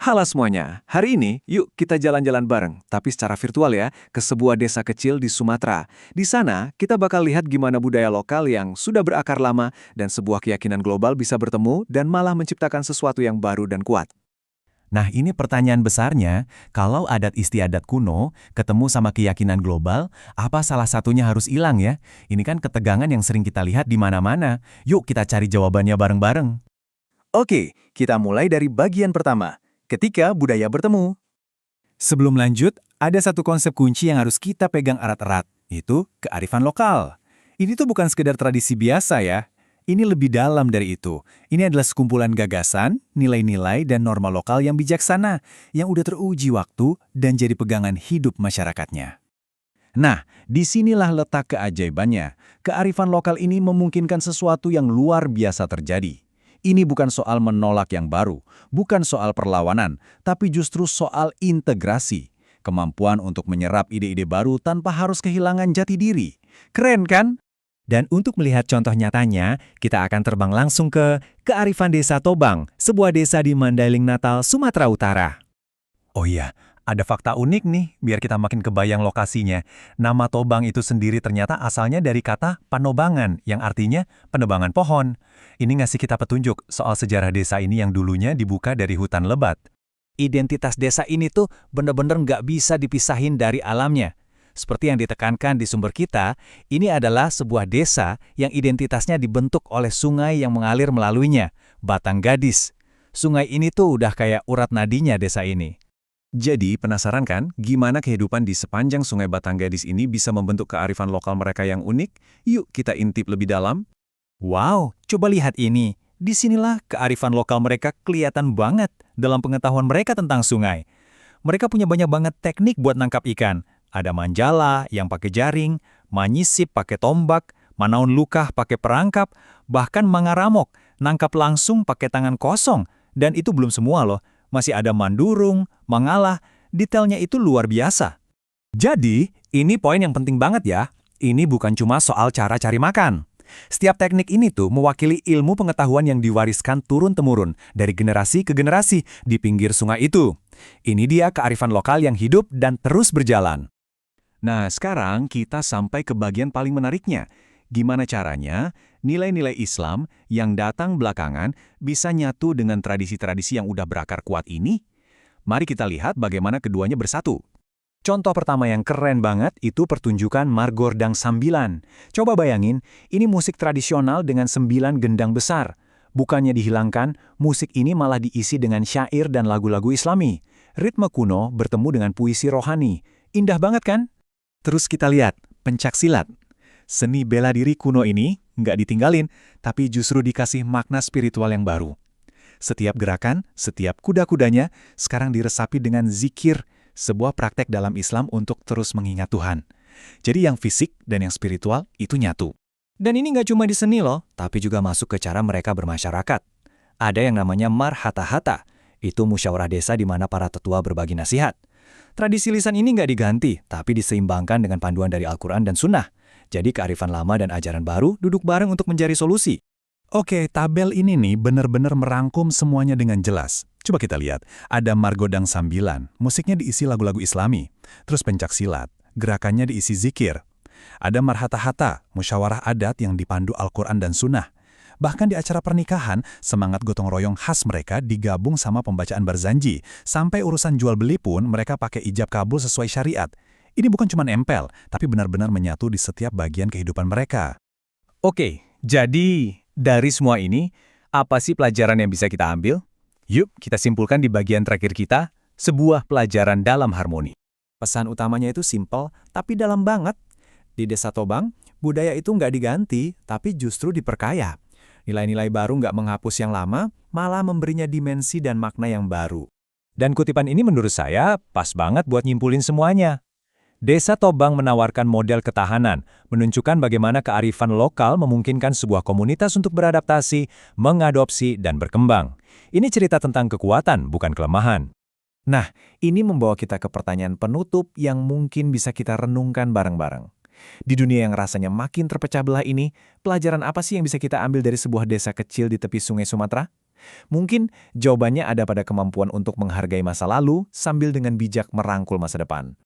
Halo semuanya, hari ini yuk kita jalan-jalan bareng, tapi secara virtual ya, ke sebuah desa kecil di Sumatera. Di sana, kita bakal lihat gimana budaya lokal yang sudah berakar lama dan sebuah keyakinan global bisa bertemu dan malah menciptakan sesuatu yang baru dan kuat. Nah, ini pertanyaan besarnya, kalau adat istiadat kuno ketemu sama keyakinan global, apa salah satunya harus hilang ya? Ini kan ketegangan yang sering kita lihat di mana-mana. Yuk kita cari jawabannya bareng-bareng. Oke, kita mulai dari bagian pertama, ketika budaya bertemu. Sebelum lanjut, ada satu konsep kunci yang harus kita pegang erat-erat, yaitu kearifan lokal. Ini tuh bukan sekedar tradisi biasa ya. Ini lebih dalam dari itu. Ini adalah sekumpulan gagasan, nilai-nilai, dan norma lokal yang bijaksana, yang udah teruji waktu dan jadi pegangan hidup masyarakatnya. Nah, disinilah letak keajaibannya. Kearifan lokal ini memungkinkan sesuatu yang luar biasa terjadi. Ini bukan soal menolak yang baru, bukan soal perlawanan, tapi justru soal integrasi. Kemampuan untuk menyerap ide-ide baru tanpa harus kehilangan jati diri. Keren kan? Dan untuk melihat contoh nyatanya, kita akan terbang langsung ke Kearifan Desa Tobang, sebuah desa di Mandailing Natal, Sumatera Utara. Oh iya, ada fakta unik nih, biar kita makin kebayang lokasinya. Nama Tobang itu sendiri ternyata asalnya dari kata panobangan, yang artinya penebangan pohon. Ini ngasih kita petunjuk soal sejarah desa ini yang dulunya dibuka dari hutan lebat. Identitas desa ini tuh bener-bener nggak bisa dipisahin dari alamnya. Seperti yang ditekankan di sumber kita, ini adalah sebuah desa yang identitasnya dibentuk oleh sungai yang mengalir melaluinya, Batang Gadis. Sungai ini tuh udah kayak urat nadinya desa ini. Jadi, penasaran kan gimana kehidupan di sepanjang sungai Batang Gadis ini bisa membentuk kearifan lokal mereka yang unik? Yuk kita intip lebih dalam. Wow, coba lihat ini. Disinilah kearifan lokal mereka kelihatan banget dalam pengetahuan mereka tentang sungai. Mereka punya banyak banget teknik buat nangkap ikan. Ada manjala yang pakai jaring, manyisip pakai tombak, manaun lukah pakai perangkap, bahkan mangaramok nangkap langsung pakai tangan kosong. Dan itu belum semua loh, masih ada mandurung, mangalah, detailnya itu luar biasa. Jadi, ini poin yang penting banget ya. Ini bukan cuma soal cara cari makan. Setiap teknik ini tuh mewakili ilmu pengetahuan yang diwariskan turun-temurun dari generasi ke generasi di pinggir sungai itu. Ini dia kearifan lokal yang hidup dan terus berjalan. Nah, sekarang kita sampai ke bagian paling menariknya. Gimana caranya nilai-nilai Islam yang datang belakangan bisa nyatu dengan tradisi-tradisi yang udah berakar kuat ini? Mari kita lihat bagaimana keduanya bersatu. Contoh pertama yang keren banget itu pertunjukan Margordang Sambilan. Coba bayangin, ini musik tradisional dengan 9 gendang besar. Bukannya dihilangkan, musik ini malah diisi dengan syair dan lagu-lagu Islami. Ritme kuno bertemu dengan puisi rohani. Indah banget kan? Terus kita lihat, pencaksilat. Seni bela diri kuno ini nggak ditinggalin, tapi justru dikasih makna spiritual yang baru. Setiap gerakan, setiap kuda-kudanya sekarang diresapi dengan zikir, sebuah praktek dalam Islam untuk terus mengingat Tuhan. Jadi yang fisik dan yang spiritual itu nyatu. Dan ini nggak cuma di seni loh, tapi juga masuk ke cara mereka bermasyarakat. Ada yang namanya marhata-hata, itu musyawarah desa di mana para tetua berbagi nasihat. Tradisi lisan ini nggak diganti, tapi diseimbangkan dengan panduan dari Al-Quran dan Sunnah. Jadi kearifan lama dan ajaran baru duduk bareng untuk mencari solusi. Oke, tabel ini nih benar-benar merangkum semuanya dengan jelas. Coba kita lihat, ada Margodang Sambilan, musiknya diisi lagu-lagu Islami. Terus pencaksilat, gerakannya diisi zikir. Ada marhata-hata, musyawarah adat yang dipandu Al-Quran dan Sunnah. Bahkan di acara pernikahan, semangat gotong royong khas mereka digabung sama pembacaan barzanji. Sampai urusan jual beli pun mereka pakai ijab kabul sesuai syariat. Ini bukan cuma nempel, tapi benar-benar menyatu di setiap bagian kehidupan mereka. Oke, jadi dari semua ini, apa sih pelajaran yang bisa kita ambil? Yuk, kita simpulkan di bagian terakhir kita, sebuah pelajaran dalam harmoni. Pesan utamanya itu simpel, tapi dalam banget. Di Desa Tobang, budaya itu nggak diganti, tapi justru diperkaya. Nilai-nilai baru nggak menghapus yang lama, malah memberinya dimensi dan makna yang baru. Dan kutipan ini menurut saya pas banget buat nyimpulin semuanya. Desa Tobang menawarkan model ketahanan, menunjukkan bagaimana kearifan lokal memungkinkan sebuah komunitas untuk beradaptasi, mengadopsi, dan berkembang. Ini cerita tentang kekuatan, bukan kelemahan. Nah, ini membawa kita ke pertanyaan penutup yang mungkin bisa kita renungkan bareng-bareng. Di dunia yang rasanya makin terpecah belah ini, pelajaran apa sih yang bisa kita ambil dari sebuah desa kecil di tepi sungai Sumatera? Mungkin jawabannya ada pada kemampuan untuk menghargai masa lalu sambil dengan bijak merangkul masa depan.